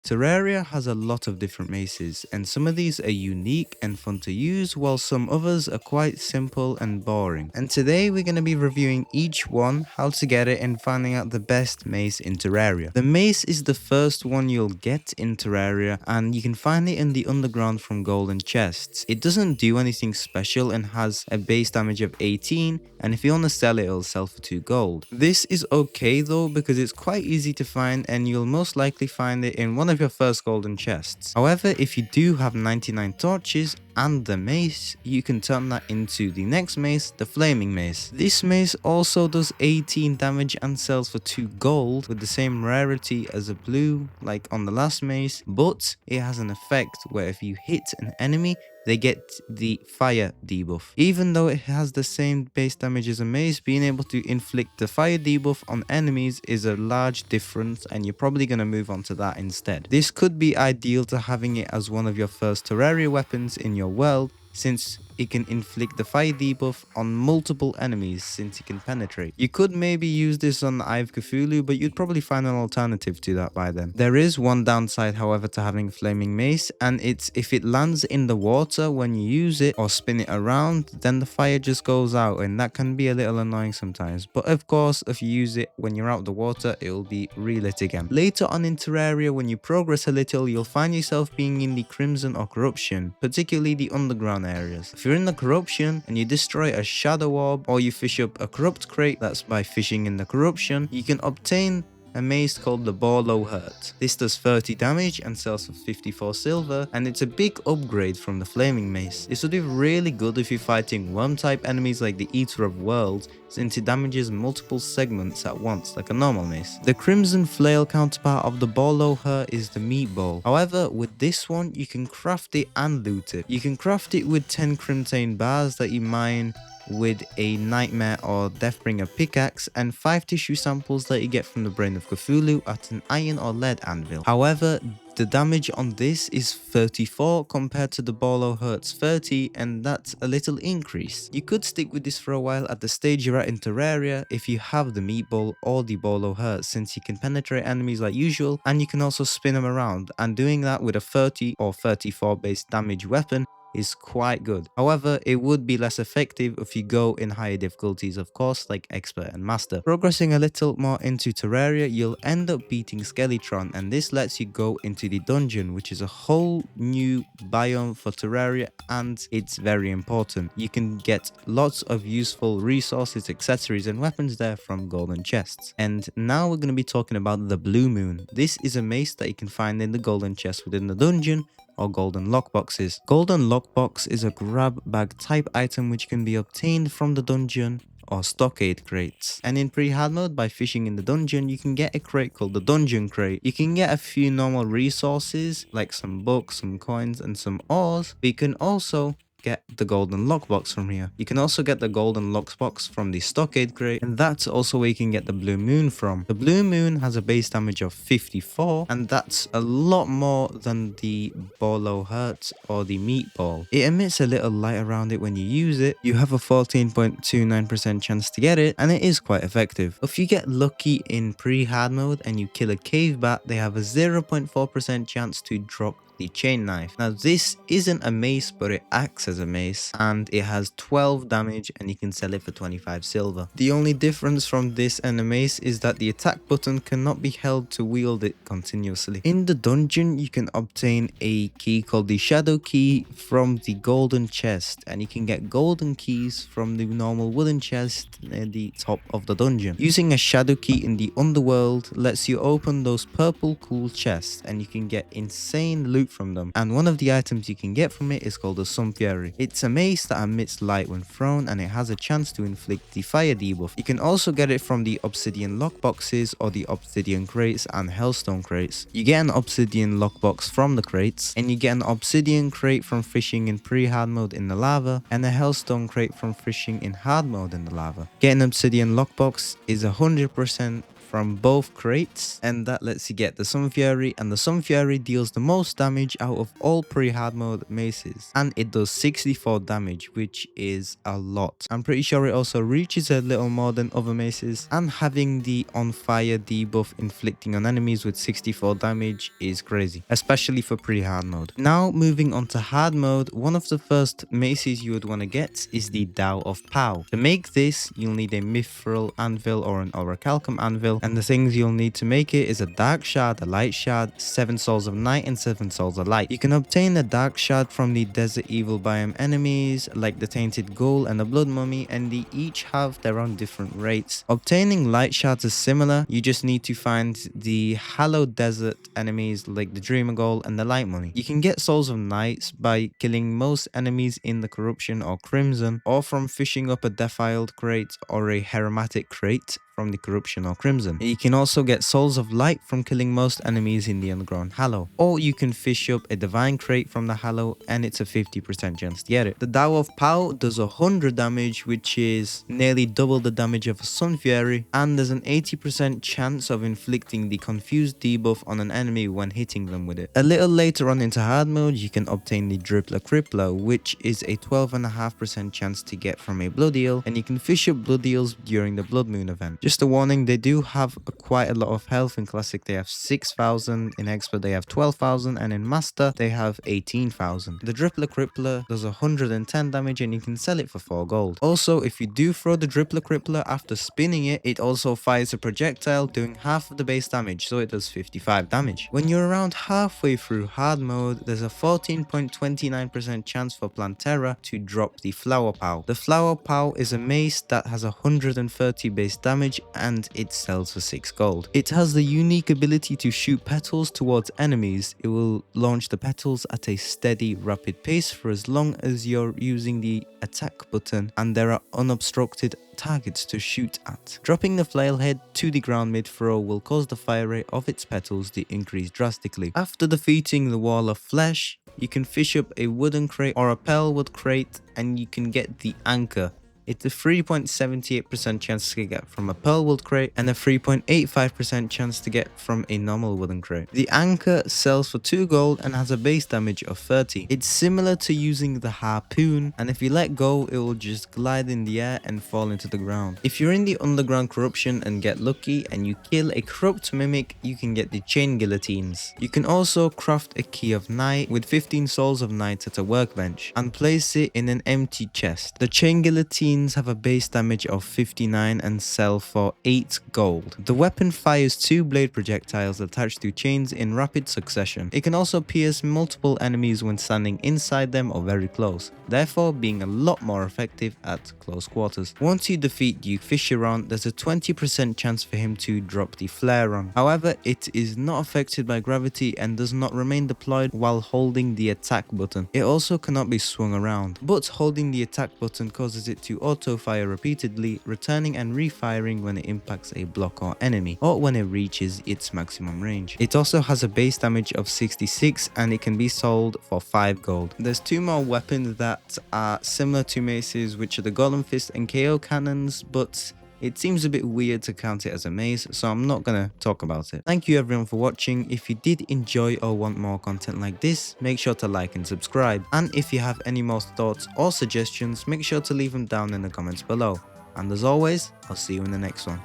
Terraria has a lot of different maces, and some of these are unique and fun to use, while some others are quite simple and boring. And today we're going to be reviewing each one, how to get it, and finding out the best mace in Terraria. The mace is the first one you'll get in Terraria, and you can find it in the underground from golden chests. It doesn't do anything special and has a base damage of 18, and if you want to sell it, it'll sell for 2 gold. This is okay though, because it's quite easy to find, and you'll most likely find it in one of your first golden chests. However, if you do have 99 torches and the mace, you can turn that into the next mace, the flaming mace. This mace also does 18 damage and sells for 2 gold with the same rarity as a blue like on the last mace, but it has an effect where if you hit an enemy, they get the fire debuff. Even though it has the same base damage as a mace, being able to inflict the fire debuff on enemies is a large difference, and you're probably going to move on to that instead. This could be ideal to having it as one of your first Terraria weapons in your world, since it can inflict the fire debuff on multiple enemies since it can penetrate. You could maybe use this on the Eye of Cthulhu, but you'd probably find an alternative to that by then. There is one downside, however, to having Flaming Mace, and it's if it lands in the water when you use it or spin it around, then the fire just goes out, and that can be a little annoying sometimes. But of course, if you use it when you're out of the water, it will be relit again. Later on in Terraria, when you progress a little, you'll find yourself being in the Crimson or Corruption, particularly the underground areas. If you're in the Corruption and you destroy a Shadow Orb, or you fish up a Corrupt Crate, that's by fishing in the Corruption, you can obtain a mace called the Borlow Hurt. This does 30 damage and sells for 54 silver, and it's a big upgrade from the Flaming Mace. This would be really good if you're fighting worm type enemies like the Eater of Worlds, since it damages multiple segments at once like a normal mace. The Crimson Flail counterpart of the Borlow Hurt is the Meatball. However, with this one you can craft it and loot it. You can craft it with 10 Crimtane bars that you mine with a Nightmare or Deathbringer pickaxe, and 5 tissue samples that you get from the Brain of Cthulhu at an iron or lead anvil. However, the damage on this is 34 compared to the Borlow Hurt's 30, and that's a little increase. You could stick with this for a while at the stage you're at in Terraria if you have the Meatball or the Borlow Hurt, since you can penetrate enemies like usual, and you can also spin them around, and doing that with a 30 or 34 base damage weapon is quite good. However, it would be less effective if you go in higher difficulties, of course, like Expert and Master. Progressing a little more into Terraria, you'll end up beating Skeletron, and this lets you go into the dungeon, which is a whole new biome for Terraria, and it's very important. You can get lots of useful resources, accessories, and weapons there from golden chests. And now we're going to be talking about the Blue Moon. This is a mace that you can find in the golden chest within the dungeon, or golden lockboxes. Golden lockbox is a grab bag type item which can be obtained from the dungeon or stockade crates. And in pre-hard mode, by fishing in the dungeon, you can get a crate called the Dungeon Crate. You can get a few normal resources like some books, some coins, and some ores, but you can also get the golden lockbox from here. You can also get the golden lockbox from the stockade crate, and that's also where you can get the Blue Moon from. The Blue Moon has a base damage of 54, and that's a lot more than the Borlow Hurt or the Meatball. It emits a little light around it when you use it. You have a 14.29% chance to get it, and it is quite effective. If you get lucky in pre-hard mode and you kill a cave bat, they have a 0.4% chance to drop the chain knife. Now this isn't a mace, but it acts as a mace, and it has 12 damage, and you can sell it for 25 silver. The only difference from this and a mace is that the attack button cannot be held to wield it continuously. In the dungeon, you can obtain a key called the Shadow Key from the golden chest, and you can get golden keys from the normal wooden chest near the top of the dungeon. Using a Shadow Key in the Underworld lets you open those purple cool chests, and you can get insane loot from them, and one of the items you can get from it is called the Sun Fury. It's a mace that emits light when thrown, and it has a chance to inflict the fire debuff. You can also get it from the obsidian lockboxes or the obsidian crates and hellstone crates. You get an obsidian lockbox from the crates, and you get an obsidian crate from fishing in pre-hard mode in the lava, and a hellstone crate from fishing in hard mode in the lava. Getting obsidian lockbox is 100% from both crates, and that lets you get the Sun Fury, and the Sun Fury deals the most damage out of all pre-hard mode maces, and it does 64 damage, which is a lot. I'm pretty sure it also reaches a little more than other maces, and having the on fire debuff inflicting on enemies with 64 damage is crazy, especially for pre-hard mode. Now moving on to hard mode, one of the first maces you would want to get is the Dao of Pow. To make this, you'll need a mithril anvil or an orichalcum anvil, and the things you'll need to make it is a dark shard, a light shard, 7 souls of night, and 7 souls of light. You can obtain the dark shard from the desert evil biome enemies like the tainted ghoul and the blood mummy, and they each have their own different rates. Obtaining light shards is similar, you just need to find the hallowed desert enemies like the dreamer ghoul and the light mummy. You can get souls of nights by killing most enemies in the corruption or crimson, or from fishing up a defiled crate or a aromatic crate from the corruption or crimson. You can also get souls of light from killing most enemies in the underground hallow, or you can fish up a divine crate from the hallow and it's a 50% chance to get it. The Dao of Pow does 100 damage, which is nearly double the damage of a Sun Fury, and there's an 80% chance of inflicting the confused debuff on an enemy when hitting them with it. A little later on into hard mode, you can obtain the Drippler Crippler, which is a 12.5% chance to get from a blood eel, and you can fish up blood eels during the blood moon event. Just a warning, they do have quite a lot of health. In classic they have 6,000, in expert they have 12,000, and in master they have 18,000. The Drippler Crippler does 110 damage and you can sell it for 4 gold. Also, if you do throw the Drippler Crippler after spinning it, it also fires a projectile doing half of the base damage, so it does 55 damage. When you're around halfway through hard mode, there's a 14.29% chance for Plantera to drop the Flower Pow. The Flower Pow is a mace that has 130 base damage and it sells for 6 gold. It has the unique ability to shoot petals towards enemies. It will launch the petals at a steady, rapid pace for as long as you're using the attack button and there are unobstructed targets to shoot at. Dropping the flailhead to the ground mid-throw will cause the fire rate of its petals to increase drastically. After defeating the Wall of Flesh, you can fish up a wooden crate or a pearlwood crate and you can get the Anchor. It's a 3.78% chance to get from a pearlwood crate and a 3.85% chance to get from a normal wooden crate. The Anchor sells for 2 gold and has a base damage of 30. It's similar to using the harpoon, and if you let go it will just glide in the air and fall into the ground. If you're in the underground corruption and get lucky and you kill a corrupt mimic, you can get the chain guillotines. You can also craft a key of night with 15 souls of night at a workbench and place it in an empty chest. The chain guillotines have a base damage of 59 and sell for 8 gold. The weapon fires 2 blade projectiles attached to chains in rapid succession. It can also pierce multiple enemies when standing inside them or very close, therefore being a lot more effective at close quarters. Once you defeat Duke Fisheron, there's a 20% chance for him to drop the Flare-On. However, it is not affected by gravity and does not remain deployed while holding the attack button. It also cannot be swung around, but holding the attack button causes it to auto-fire repeatedly, returning and refiring when it impacts a block or enemy, or when it reaches its maximum range. It also has a base damage of 66 and it can be sold for 5 gold. There's 2 more weapons that are similar to maces, which are the Golem Fist and KO cannons, but it seems a bit weird to count it as a mace, so I'm not gonna talk about it. Thank you everyone for watching. If you did enjoy or want more content like this, make sure to like and subscribe. And if you have any more thoughts or suggestions, make sure to leave them down in the comments below. And as always, I'll see you in the next one.